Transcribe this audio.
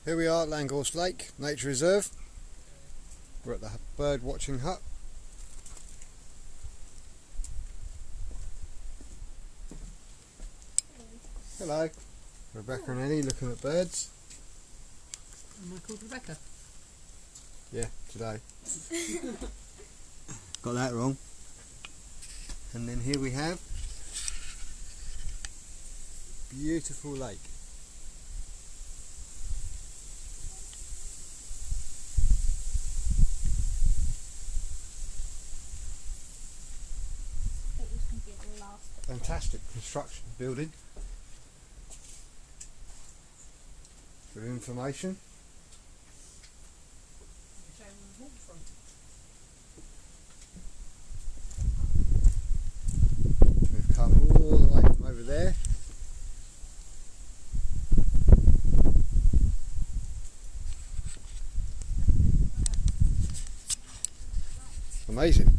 Here we are at Langhorse Lake Nature Reserve. We're at the bird watching hut. Hello. Rebecca and Annie looking at birds. Am I called Rebecca? Yeah, today. Got that wrong. And then here we have beautiful lake. Fantastic construction building. For information. We've come all the way from over there. Amazing.